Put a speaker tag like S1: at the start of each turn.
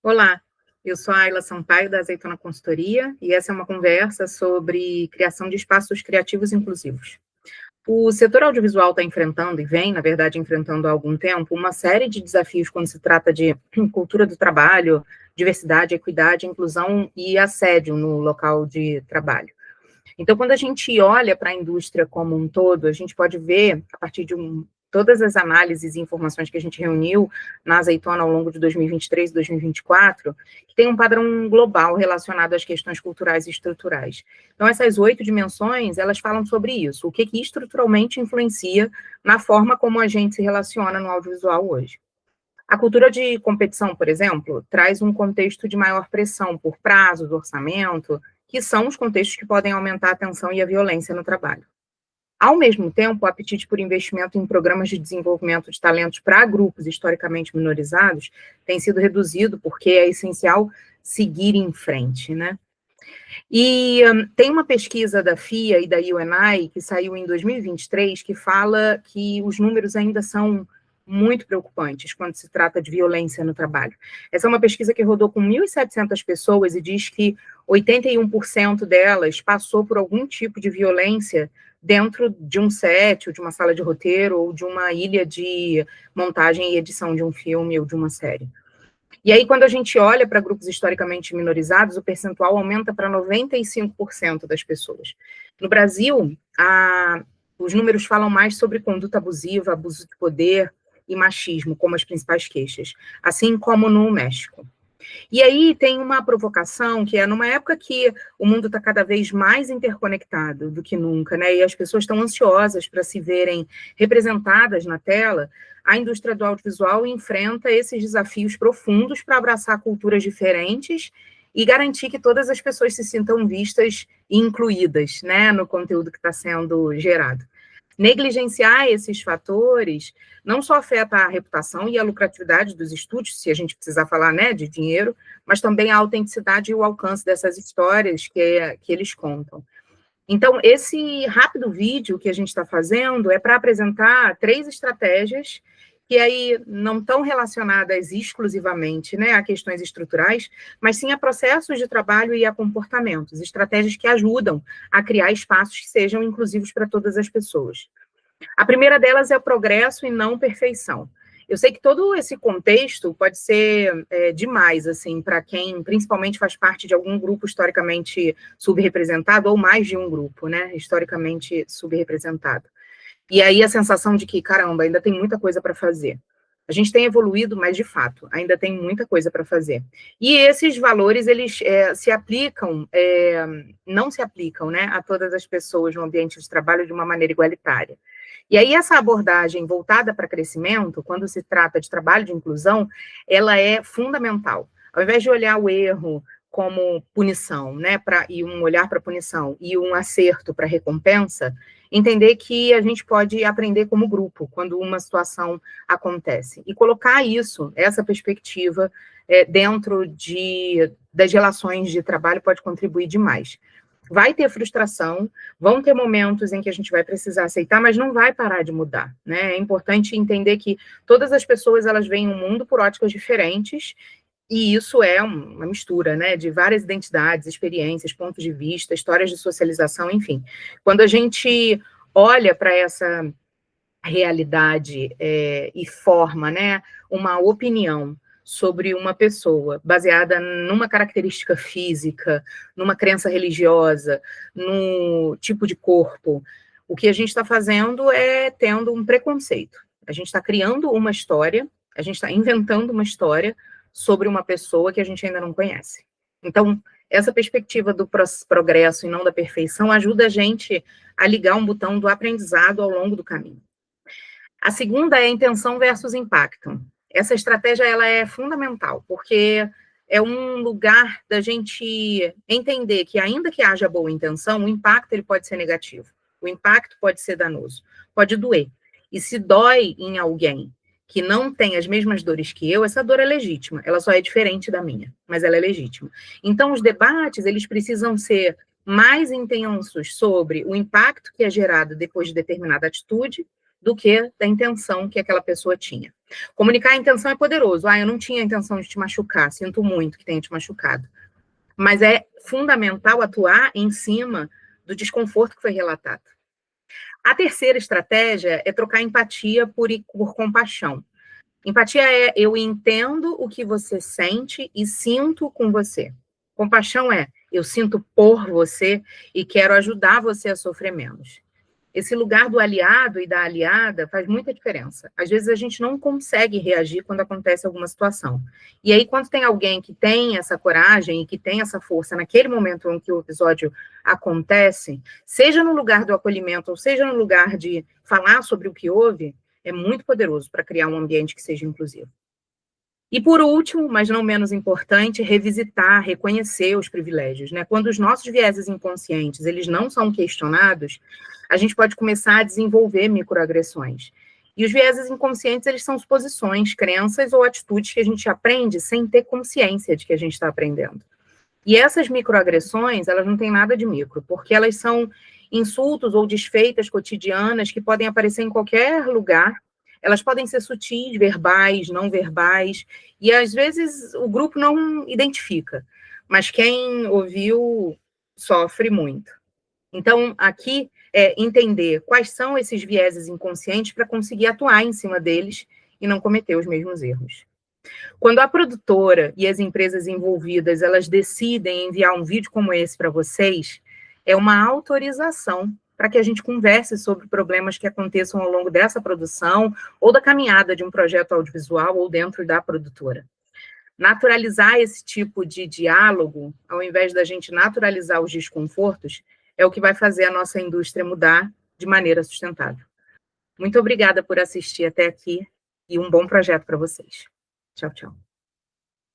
S1: Olá, eu sou a Ayla Sampaio, da Azeitona Consultoria, e essa é uma conversa sobre criação de espaços criativos inclusivos. O setor audiovisual está enfrentando, e vem, na verdade, enfrentando há algum tempo, uma série de desafios quando se trata de cultura do trabalho, diversidade, equidade, inclusão e assédio no local de trabalho. Então, quando a gente olha para a indústria como um todo, a gente pode ver, a partir de todas as análises e informações que a gente reuniu na Azeitona ao longo de 2023 e 2024, que tem um padrão global relacionado às questões culturais e estruturais. Então, essas 8 dimensões, elas falam sobre isso, o que estruturalmente influencia na forma como a gente se relaciona no audiovisual hoje. A cultura de competição, por exemplo, traz um contexto de maior pressão por prazos, orçamento, que são os contextos que podem aumentar a tensão e a violência no trabalho. Ao mesmo tempo, o apetite por investimento em programas de desenvolvimento de talentos para grupos historicamente minorizados tem sido reduzido, porque é essencial seguir em frente, né? E tem uma pesquisa da FIA e da UNI, que saiu em 2023, que fala que os números ainda são muito preocupantes quando se trata de violência no trabalho. Essa é uma pesquisa que rodou com 1.700 pessoas e diz que 81% delas passou por algum tipo de violência dentro de um set, ou de uma sala de roteiro, ou de uma ilha de montagem e edição de um filme ou de uma série. E aí, quando a gente olha para grupos historicamente minorizados, o percentual aumenta para 95% das pessoas. No Brasil, os números falam mais sobre conduta abusiva, abuso de poder e machismo como as principais queixas, assim como no México. E aí tem uma provocação, que é numa época que o mundo está cada vez mais interconectado do que nunca, né? E as pessoas estão ansiosas para se verem representadas na tela, a indústria do audiovisual enfrenta esses desafios profundos para abraçar culturas diferentes e garantir que todas as pessoas se sintam vistas e incluídas, né, no conteúdo que está sendo gerado. Negligenciar esses fatores não só afeta a reputação e a lucratividade dos estúdios, se a gente precisar falar, né, de dinheiro, mas também a autenticidade e o alcance dessas histórias que eles contam. Então, esse rápido vídeo que a gente está fazendo é para apresentar 3 estratégias que aí não estão relacionadas exclusivamente, né, a questões estruturais, mas sim a processos de trabalho e a comportamentos, estratégias que ajudam a criar espaços que sejam inclusivos para todas as pessoas. A primeira delas é o progresso e não perfeição. Eu sei que todo esse contexto pode ser demais, assim, para quem principalmente faz parte de algum grupo historicamente subrepresentado, ou mais de um grupo, né, historicamente subrepresentado. E aí a sensação de que, caramba, ainda tem muita coisa para fazer. A gente tem evoluído, mas, de fato, ainda tem muita coisa para fazer. E esses valores, eles se aplicam, não se aplicam, né, a todas as pessoas no ambiente de trabalho de uma maneira igualitária. E aí essa abordagem voltada para crescimento, quando se trata de trabalho de inclusão, ela é fundamental. Ao invés de olhar o erro como punição, né, e um olhar para punição e um acerto para recompensa, entender que a gente pode aprender como grupo quando uma situação acontece e colocar isso, essa perspectiva, dentro das relações de trabalho pode contribuir demais. Vai ter frustração, vão ter momentos em que a gente vai precisar aceitar, mas não vai parar de mudar, né? É importante entender que todas as pessoas, elas veem o mundo por óticas diferentes, e isso é uma mistura, né, de várias identidades, experiências, pontos de vista, histórias de socialização, enfim. Quando a gente olha para essa realidade e forma, né, uma opinião sobre uma pessoa baseada numa característica física, numa crença religiosa, no tipo de corpo, o que a gente está fazendo é tendo um preconceito. A gente está criando uma história, a gente está inventando uma história sobre uma pessoa que a gente ainda não conhece. Então, essa perspectiva do progresso e não da perfeição ajuda a gente a ligar um botão do aprendizado ao longo do caminho. A segunda é intenção versus impacto. Essa estratégia, ela é fundamental, porque é um lugar da gente entender que, ainda que haja boa intenção, o impacto ele pode ser negativo, o impacto pode ser danoso, pode doer. E se dói em alguém que não tem as mesmas dores que eu, essa dor é legítima, ela só é diferente da minha, mas ela é legítima. Então, os debates, eles precisam ser mais intensos sobre o impacto que é gerado depois de determinada atitude do que da intenção que aquela pessoa tinha. Comunicar a intenção é poderoso. Eu não tinha a intenção de te machucar, sinto muito que tenha te machucado. Mas é fundamental atuar em cima do desconforto que foi relatado. A terceira estratégia é trocar empatia por compaixão. Empatia é eu entendo o que você sente e sinto com você. Compaixão é eu sinto por você e quero ajudar você a sofrer menos. Esse lugar do aliado e da aliada faz muita diferença. Às vezes a gente não consegue reagir quando acontece alguma situação. E aí, quando tem alguém que tem essa coragem e que tem essa força naquele momento em que o episódio acontece, seja no lugar do acolhimento ou seja no lugar de falar sobre o que houve, é muito poderoso para criar um ambiente que seja inclusivo. E por último, mas não menos importante, revisitar, reconhecer os privilégios, né? Quando os nossos vieses inconscientes, eles não são questionados, a gente pode começar a desenvolver microagressões. E os vieses inconscientes, eles são suposições, crenças ou atitudes que a gente aprende sem ter consciência de que a gente está aprendendo. E essas microagressões, elas não têm nada de micro, porque elas são insultos ou desfeitas cotidianas que podem aparecer em qualquer lugar. Elas podem ser sutis, verbais, não verbais, e às vezes o grupo não identifica, mas quem ouviu sofre muito. Então, aqui é entender quais são esses vieses inconscientes para conseguir atuar em cima deles e não cometer os mesmos erros. Quando a produtora e as empresas envolvidas, elas decidem enviar um vídeo como esse para vocês, é uma autorização para que a gente converse sobre problemas que aconteçam ao longo dessa produção ou da caminhada de um projeto audiovisual ou dentro da produtora. Naturalizar esse tipo de diálogo, ao invés da gente naturalizar os desconfortos, é o que vai fazer a nossa indústria mudar de maneira sustentável. Muito obrigada por assistir até aqui e um bom projeto para vocês. Tchau, tchau.